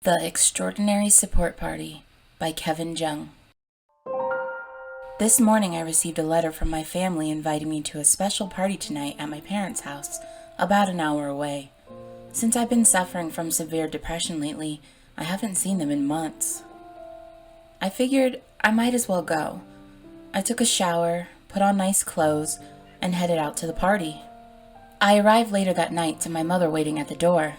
The Extraordinary Support Party by Jung. This morning I received a letter from my family inviting me to a special party tonight at my parents' house, about an hour away. Since I've been suffering from severe depression lately, I haven't seen them in months. I figured I might as well go. I took a shower, put on nice clothes, and headed out to the party. I arrived later that night to my mother waiting at the door.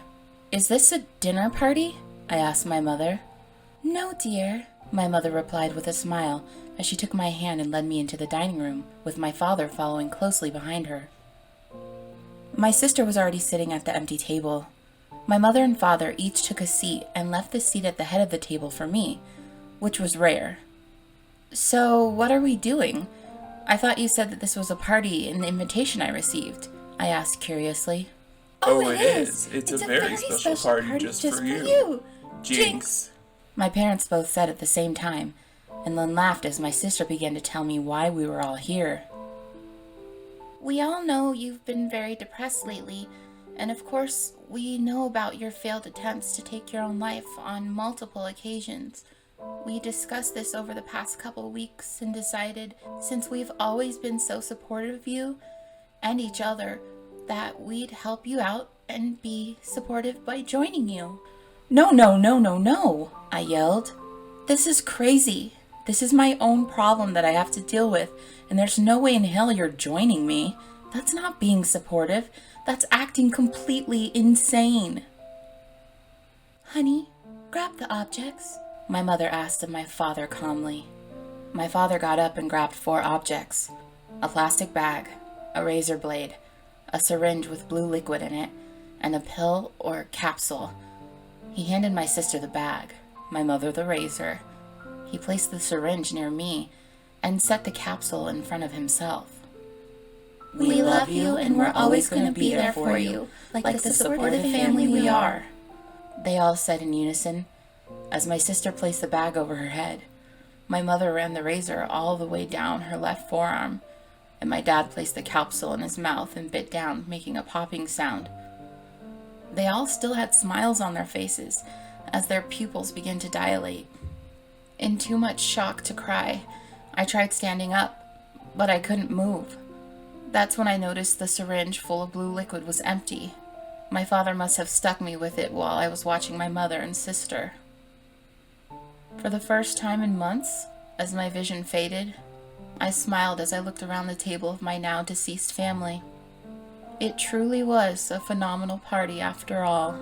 "Is this a dinner party?" I asked my mother. "No, dear," my mother replied with a smile as she took my hand and led me into the dining room, with my father following closely behind her. My sister was already sitting at the empty table. My mother and father each took a seat and left the seat at the head of the table for me, which was rare. "So, what are we doing? I thought you said that this was a party in the invitation I received," I asked curiously. Oh, it is. It's a very special party just for you. Jinx. My parents both said at the same time, and then laughed as my sister began to tell me why we were all here. "We all know you've been very depressed lately, and of course, we know about your failed attempts to take your own life on multiple occasions. We discussed this over the past couple weeks and decided, since we've always been so supportive of you and each other, that we'd help you out and be supportive by joining you." "No, no, no, no, no," I yelled. "This is crazy. This is my own problem that I have to deal with, and there's no way in hell you're joining me. That's not being supportive. That's acting completely insane." "Honey, grab the objects," my mother asked of my father calmly. My father got up and grabbed 4 objects: a plastic bag, a razor blade, a syringe with blue liquid in it, and a pill or capsule. He handed my sister the bag, my mother the razor. He placed the syringe near me and set the capsule in front of himself. "We love you and we're always going to be there for you, like the supportive family we are," they all said in unison, as my sister placed the bag over her head. My mother ran the razor all the way down her left forearm, and my dad placed the capsule in his mouth and bit down, making a popping sound. They all still had smiles on their faces as their pupils began to dilate. In too much shock to cry, I tried standing up, but I couldn't move. That's when I noticed the syringe full of blue liquid was empty. My father must have stuck me with it while I was watching my mother and sister. For the first time in months, as my vision faded, I smiled as I looked around the table of my now deceased family. It truly was a phenomenal party after all.